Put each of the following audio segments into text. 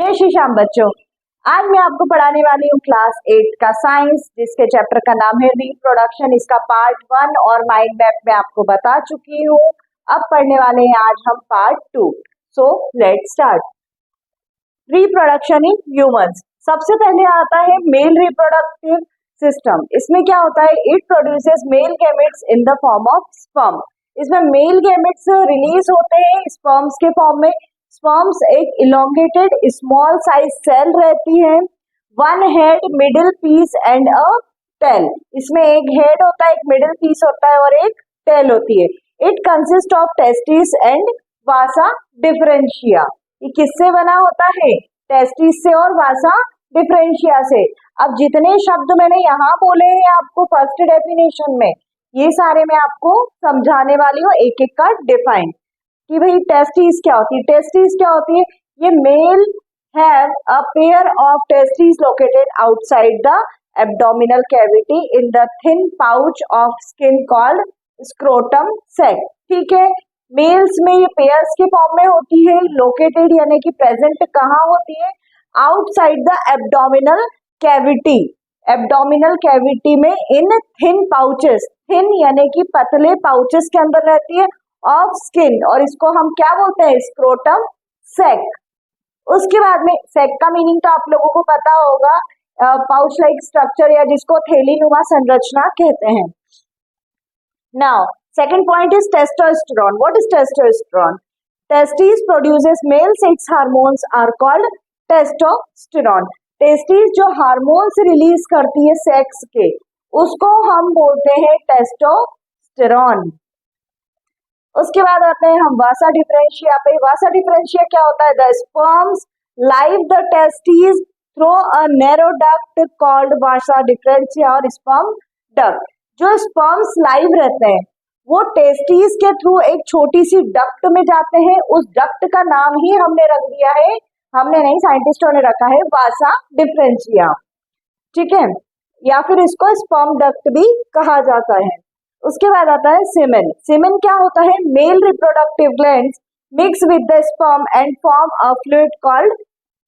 जय श्री श्याम बच्चों। आज मैं आपको पढ़ाने वाली हूँ क्लास 8 का साइंस, जिसके चैप्टर का नाम है रिप्रोडक्शन। इसका पार्ट 1 और माइंड मैप में आपको बता चुकी हूँ। अब पढ़ने वाले हैं आज हम part 2। So let's start. Reproduction in humans. सबसे पहले आता है मेल रिप्रोडक्टिव सिस्टम। इसमें क्या होता है? It produces male gametes in the form of sperm. इसमें मेल गैमेट्स रिलीज होते हैं स्पर्म्स के फॉर्म में। स्पर्म्स एक इलोंगेटेड स्मॉल साइज सेल रहती है। One head, middle piece and a tail. इसमें एक हेड होता है, एक मिडिल पीस होता है और एक टेल होती है। It consist of testis and Vasa differentia. ये किससे बना होता है? टेस्टिस से और वासा डिफरेंशिया से। अब जितने शब्द मैंने यहाँ बोले हैं आपको फर्स्ट डेफिनेशन में, ये सारे मैं आपको समझाने वाली हूँ एक एक का डिफाइन कि भाई टेस्टिस क्या होती है। टेस्टिस क्या होती है? ये male have a pair of testis located outside the abdominal cavity in the thin pouch of skin called scrotum sac. ठीक है, मेल्स में ये पेयर्स के फॉर्म में होती है। लोकेटेड यानी कि प्रेजेंट कहाँ होती है? Outside the abdominal cavity. Abdominal cavity में इन थिन पाउचेस, थिन यानी कि पतले पाउचेस के अंदर रहती है ऑफ स्किन, और इसको हम क्या बोलते हैं? Scrotum sac. उसके बाद में सैक का मीनिंग तो आप लोगों को पता होगा, पाउच लाइक स्ट्रक्चर या जिसको थैलीनुमा संरचना कहते हैं। Now second point is testosterone. What is testosterone? Testis produces male sex hormones are called testosterone. Testis जो हार्मोन्स रिलीज करती है सेक्स के, उसको हम बोलते हैं टेस्टोस्टेरोन। उसके बाद आते हैं हम वासा डिफरेंशिया पे। वासा डिफरेंशिया क्या होता है? The sperms live the testis through a narrow duct called Vasa differentia और स्पर्म डक्ट। जो स्पर्म्स लाइव रहते हैं वो टेस्टिस के थ्रू एक छोटी सी डक्ट में जाते हैं। उस डक्ट का नाम ही हमने रख दिया है, हमने नहीं, साइंटिस्टों ने रखा है, वासा डिफरेंशिया। ठीक है, या फिर इसको स्पर्म डक्ट भी कहा जाता है। उसके बाद आता है सीमेन। सीमेन क्या होता है? Male reproductive glands mix with the sperm and form a fluid called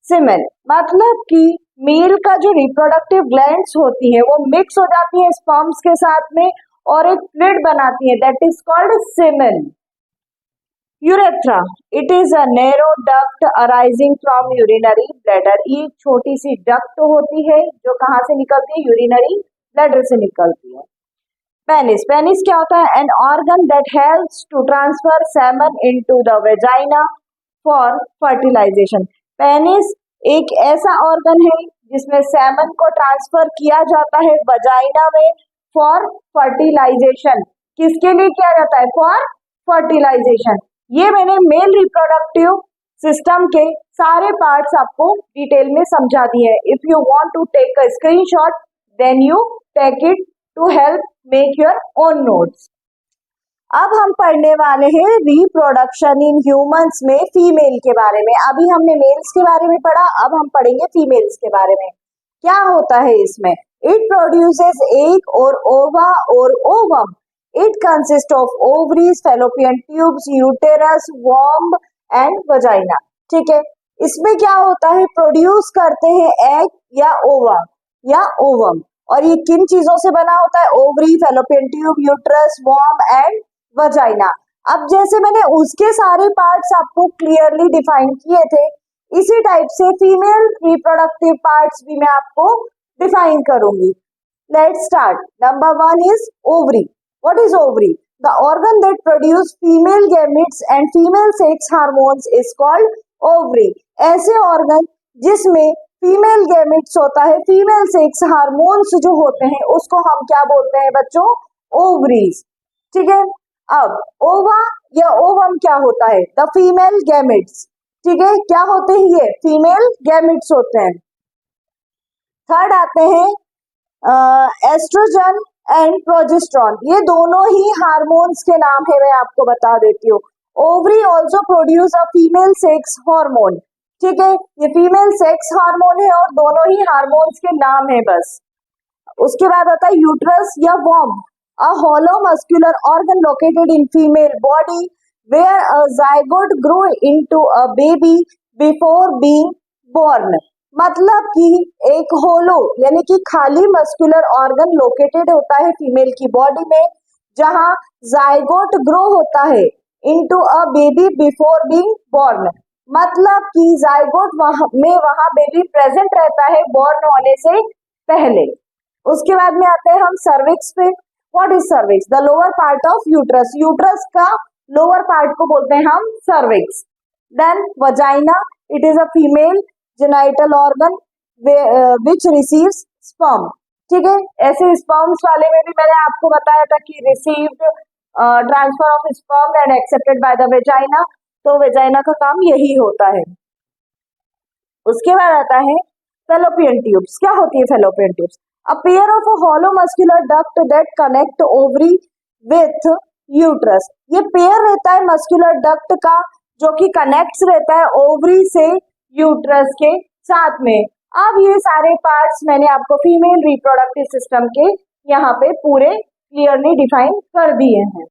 semen. मतलब कि मेल का जो रिप्रोडक्टिव ग्लैंड्स होती है वो मिक्स हो जाती है स्पर्म्स के साथ में और एक फ्लूइड बनाती है, that is called semen. Urethra, it is a narrow duct arising from urinary bladder. ये छोटी सी डक्ट होती है जो कहाँ से निकलती है? यूरिनरी ब्लैडर से निकलती है। पेनिस। पेनिस क्या होता है? An organ that helps to transfer semen into the vagina for fertilization. Penis एक ऐसा ऑर्गन है जिसमें सेमन को ट्रांसफर किया जाता है वजाइना में फॉर फर्टिलाइजेशन। किसके लिए किया जाता है? For fertilization. ये मैंने मेल रिप्रोडक्टिव सिस्टम के सारे पार्ट्स आपको डिटेल में समझा दिए हैं। If you want to take a screenshot then you take it to help make your own notes. अब हम पढ़ने वाले हैं रिप्रोडक्शन इन ह्यूमंस में फीमेल के बारे में। अभी हमने मेल्स के बारे में पढ़ा, अब हम पढ़ेंगे फीमेल्स के बारे में। क्या होता है इसमें? इट प्रोड्यूसेस एग और ओवा और ovum. It consist of ovaries, fallopian tubes, uterus, womb and vagina. ठीक है, इसमें क्या होता है? प्रोड्यूस करते हैं एग या ओवा या ओवम। और ये किन चीजों से बना होता है? ओवरी, फैलोपियन ट्यूब, यूट्रस, वॉर्म एंड वजाइना। अब जैसे मैंने उसके सारे पार्ट्स आपको क्लियरली डिफाइन किए थे, इसी टाइप से फीमेल रिप्रोडक्टिव पार्ट्स भी मैं आपको डिफाइन करूंगी। Let's start. Number 1 is ovary. What is ovary? The organ that produce female gametes and female sex hormones is called ovary. ऐसे ऑर्गन जिसमें फीमेल गैमेट्स होता है, फीमेल सेक्स हार्मोन्स जो होते हैं, उसको हम क्या बोलते हैं बच्चों? ओवरीज। ठीक है, अब ओवा या ओवम क्या होता है? The female gametes. ठीक है, क्या होते हैं ये? फीमेल गैमेट्स होते हैं। थर्ड आते हैं एस्ट्रोजन एंड प्रोजेस्टेरॉन। ये दोनों ही हार्मोन्स के नाम है, मैं आपको बता देती हूँ। Ovary also produce a female sex hormone. ठीक है, ये फीमेल सेक्स हार्मोन है और दोनों ही हार्मोन्स के नाम है बस। उसके बाद आता है यूट्रस या womb, a hollow muscular organ located in female body where a zygote grow into a baby before being born मतलब कि एक होलो यानी कि खाली मस्कुलर ऑर्गन लोकेटेड होता है फीमेल की बॉडी में, जहां जाइगोट ग्रो होता है into a baby before being born। मतलब कि जाइगोट वहां बेबी प्रेजेंट रहता है बॉर्न होने से पहले। उसके बाद में आते हैं हम सर्विक्स पे। What is cervix? The lower part of uterus. Uterus का लोअर पार्ट को बोलते हैं हम cervix. Then vagina, it is a female genital organ which receives sperm. ठीक है, ऐसे स्पर्म्स वाले में भी मैंने आपको बताया था कि received transfer of sperm and accepted by the vagina. तो वेजाइना का काम यही होता है। उसके बाद आता है फेलोपियन ट्यूब्स। क्या होती है fallopian tubes? A pair of a hollow muscular duct that connect ovary with uterus. ये पेयर रहता है मस्कुलर डक्ट का जो कि कनेक्ट्स रहता है ओवरी से यूट्रस के साथ में। अब ये सारे पार्ट्स मैंने आपको फीमेल रिप्रोडक्टिव सिस्टम के यहाँ पे पूरे क्लियरली डिफाइन कर दिए हैं।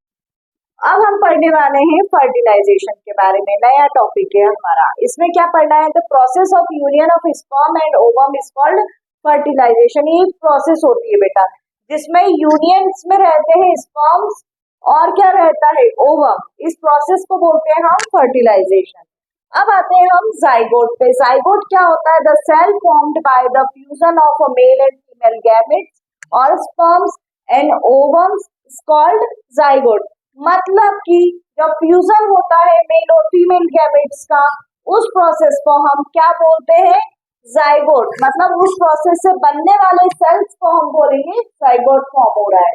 अब हम पढ़ने वाले हैं फर्टिलाइजेशन के बारे में। नया टॉपिक है हमारा। इसमें क्या पढ़ना है? The process of union of sperm and ovum is called fertilization. ये प्रोसेस होती है बेटा जिसमें यूनियंस में रहते हैं स्पर्म्स और क्या रहता है? ओवम। इस प्रोसेस को बोलते हैं हम फर्टिलाइजेशन। अब आते हैं हम जाइगोट पे। जाइगोट क्या होता है? The cell formed by the fusion of a male and female gametes और sperms and ovums is called zygote. मतलब कि जब फ्यूजन होता है मेल और फीमेल गैमेट्स का, उस प्रोसेस को हम क्या बोलते हैं? जाइगोट। मतलब उस प्रोसेस से बनने वाले सेल्स को हम बोलेंगे जाइगोट फॉर्म हो रहा है।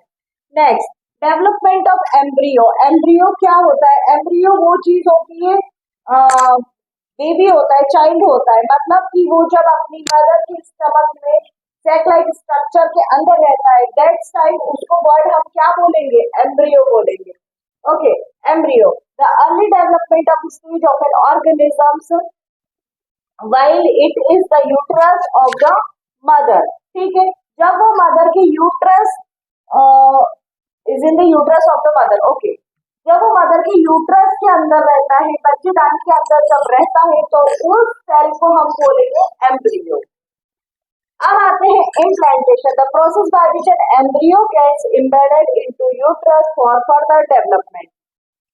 Next, development of embryo. Embryo क्या होता है? एम्ब्रियो वो चीज होती है, बेबी होता है, चाइल्ड होता है। मतलब कि वो जब अपनी मदर के स्टमक में सेक लाइक स्ट्रक्चर के अंदर रहता है, दैट टाइम उसको वर्ड हम क्या बोलेंगे? एम्ब्रियो बोलेंगे। Okay, embryo the early development of stage of N organisms while it is the uterus of the mother। ठीक है, जब वो मदर के uterus is in the uterus of the mother. Okay, जब वो मदर के यूट्रस के अंदर रहता है, बच्चेदानी के अंदर जब रहता है, तो उस सेल को हम बोलेंगे एम्ब्रियो। अब आते हैं implantation. The process by which an embryo gets embedded into uterus for further development.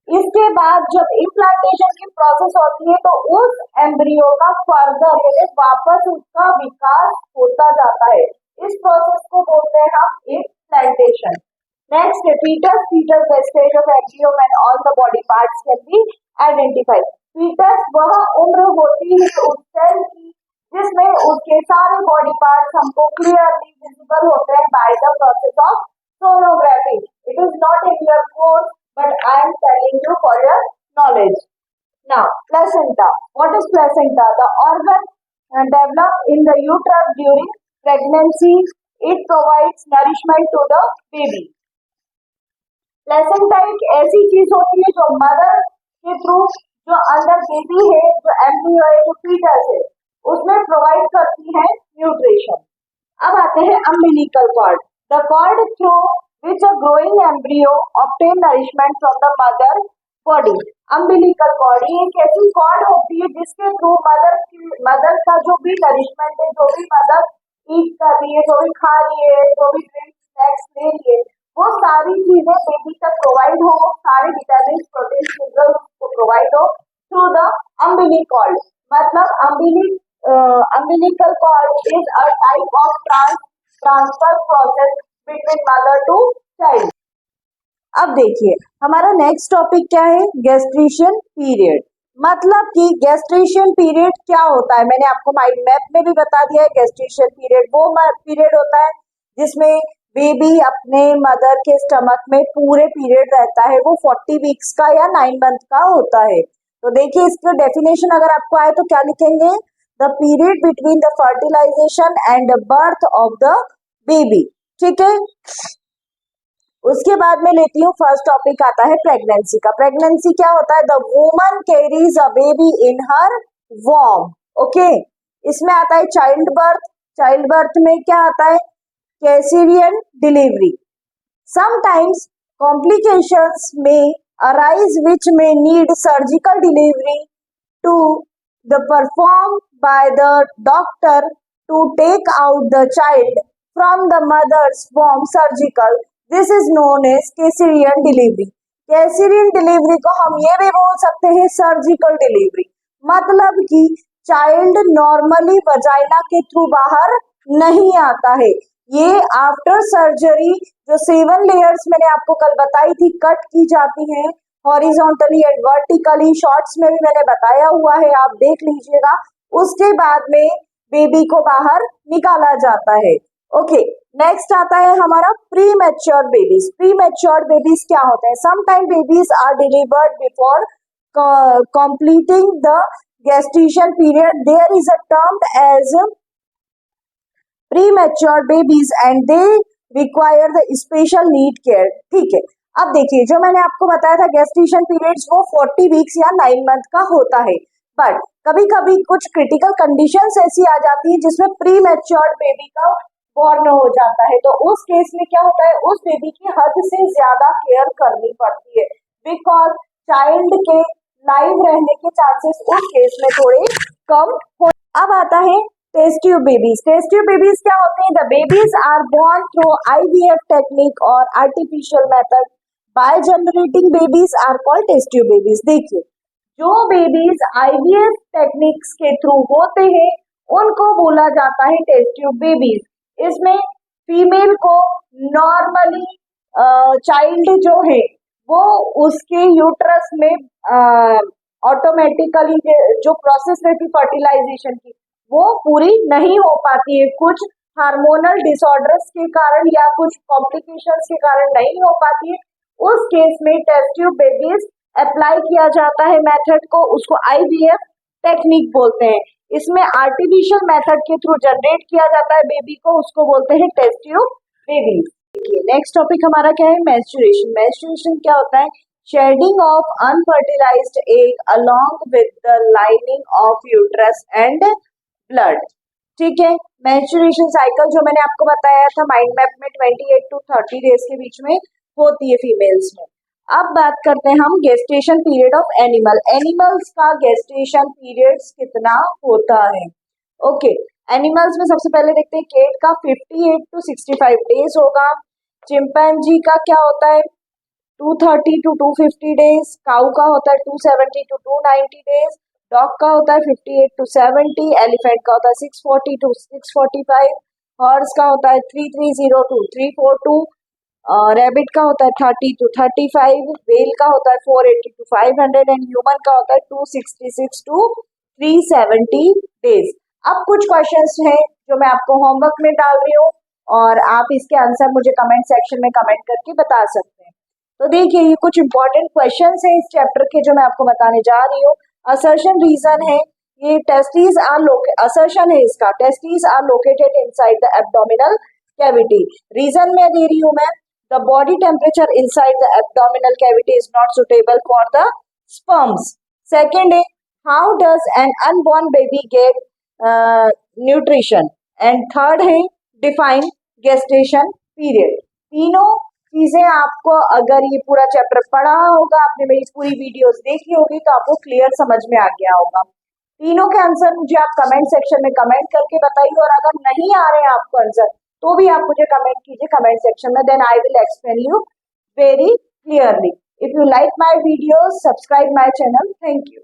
इसके बाद जब इम्प्लांटेशन की प्रोसेस होती है तो उस एम्ब्रियो का फर्दर यानी वापस उसका विकास होता जाता है। इस प्रोसेस को बोलते हैं हम implantation. Next, foetus. Foetus the stage of embryo when all the body parts can be identified. Foetus वह उम्र होती है उस सेल की जिसमें उसके सारे बॉडी पार्ट्स हमको क्लियरली विजिबल होते हैं by the process of sonography. It is not in your course but I am telling you for your knowledge. Now, placenta. What is placenta? The organ developed in the uterus during pregnancy. It provides nourishment to the baby. Placenta एक ऐसी चीज होती है जो mother के through जो अंदर baby है, जो एम्ब्रियो है, जो फीटस है, उसमें प्रोवाइड करती है न्यूट्रिशन। अब आते हैं umbilical cord. The cord through which a growing embryo obtain nourishment from the mother body। umbilical cord ये एक ऐसी कॉर्ड होती है जिसके थ्रू मदर का जो भी नरिशमेंट है, जो भी मदर ईट कर रही है, जो भी खा रही है, जो भी ड्रिंक स्नैक्स ले रही है, वो सारी चीजें बेबी तक प्रोवाइड हो, सारे विटामिन प्रोटीन मिनरल्स को प्रोवाइड हो थ्रू द umbilical cord। मतलब umbilical cord is a type of transfer process between mother to child। अब देखिए हमारा नेक्स्ट टॉपिक क्या है? Gestation period. मतलब कि गेस्ट्रेशन पीरियड क्या होता है मैंने आपको माइंड मैप में भी बता दिया है। गेस्ट्रेशन पीरियड वो पीरियड होता है जिसमें बेबी अपने मदर के स्टमक में पूरे पीरियड रहता है। वो 40 वीक्स का या 9 मंथ का होता है। तो देखिए इसका डेफिनेशन अगर आपको आए तो क्या लिखेंगे? The period between the fertilization and birth of the baby. ठीक है, उसके बाद में लेती हूँ फर्स्ट टॉपिक आता है प्रेगनेंसी का। प्रेगनेंसी क्या होता है? The woman carries a baby in her वॉर्म। ओके, इसमें आता है चाइल्ड बर्थ। चाइल्ड बर्थ में क्या आता है? Caesarean delivery. Sometimes complications may arise which may need surgical delivery to the performed by the doctor to take out the child from the mother's womb surgical. This is known as cesarean delivery. Caesarean delivery को हम ये भी बोल सकते हैं surgical delivery, मतलब कि child normally vagina के थ्रू बाहर नहीं आता है। ये आफ्टर सर्जरी जो 7 लेयर्स मैंने आपको कल बताई थी कट की जाती हैं हॉरिजॉन्टली एंड वर्टिकली, शॉर्ट्स में भी मैंने बताया हुआ है, आप देख लीजिएगा। उसके बाद में बेबी को बाहर निकाला जाता है। ओके, नेक्स्ट आता है हमारा premature babies. Premature babies क्या होते हैं? Sometime babies are delivered before completing the gestation period. There is a term as premature babies and they require the special need care. ठीक है, अब देखिए जो मैंने आपको बताया था gestation periods वो 40 वीक्स या 9 मंथ का होता है, बट कभी कभी कुछ क्रिटिकल कंडीशंस ऐसी आ जाती है जिसमें प्री मैच्योर बेबी का बॉर्न हो जाता है, तो उस केस में क्या होता है, उस बेबी की हद से ज्यादा केयर करनी पड़ती है बिकॉज चाइल्ड के लाइव रहने के चांसेस उस केस में थोड़े कम हो। अब आता है test tube babies. Test tube babies क्या होते हैं? The babies are born through IVF technique और artificial method by generating babies are called test tube babies. देखिए जो बेबीज IVF टेक्निक्स के थ्रू होते हैं उनको बोला जाता है टेस्ट ट्यूब बेबीज। इसमें फीमेल को नॉर्मली चाइल्ड जो है वो उसके यूट्रस में ऑटोमेटिकली जो प्रोसेस रहती फर्टिलाइजेशन की वो पूरी नहीं हो पाती है, कुछ हार्मोनल डिसऑर्डर्स के कारण या कुछ कॉम्प्लिकेशंस के कारण नहीं हो पाती है। उस केस में टेस्ट ट्यूब बेबीज अप्लाई किया जाता है मेथड को, उसको IVF टेक्निक बोलते हैं। इसमें आर्टिफिशियल मेथड के थ्रू जनरेट किया जाता है बेबी को, उसको बोलते हैं test tube baby. Next topic हमारा क्या है? मेंस्ट्रुएशन। मेंस्ट्रुएशन क्या होता है? Shedding of unfertilized egg along with the lining of uterus and blood. ठीक है, मेंस्ट्रुएशन साइकिल जो मैंने आपको बताया था माइंड मैप में 28 to 30 डेज के बीच में होती है फीमेल्स में। अब बात करते हैं हम gestation period of animal. Animals का गेस्टेशन पीरियड कितना होता है? ओके, एनिमल्स में सबसे पहले देखते हैं केट का 58 to 65 डेज होगा। चिंपैंजी का क्या होता है? 230 to 250 डेज। काऊ का होता है 270 to 290 डेज। डॉग का होता है 58 to 70। एलिफेंट का होता है 640 to 645। हॉर्स का होता है 330 to 342। रैबिट का होता है 30 to 35। वेल का होता है 480 to 500 एंड ह्यूमन का होता है 266 to 370 डेज। अब कुछ क्वेश्चंस हैं जो मैं आपको होमवर्क में डाल रही हूँ और आप इसके आंसर मुझे कमेंट सेक्शन में कमेंट करके बता सकते हैं। तो देखिए ये कुछ इंपॉर्टेंट क्वेश्चंस हैं इस चैप्टर के जो मैं आपको बताने जा रही हूँ। असर्शन रीजन है, ये टेस्टिस आर असर्शन है इसका, testis are located inside the abdominal cavity. Reason में दे रही हूँ मैं, the body temperature inside the abdominal cavity is not suitable for the sperms. Second is how does an unborn baby get nutrition? And third है define gestation period. तीनों चीजें आपको अगर ये पूरा चैप्टर पढ़ा होगा, आपने मेरी पूरी वीडियोस देखी होगी तो आपको क्लियर समझ में आ गया होगा। तीनों के आंसर मुझे आप कमेंट सेक्शन में कमेंट करके बताइए और अगर नहीं आ रहे हैं आपको आंसर तो भी आप मुझे कमेंट कीजिए कमेंट सेक्शन में, then I will explain you very clearly. If you like my videos, subscribe my channel. Thank you.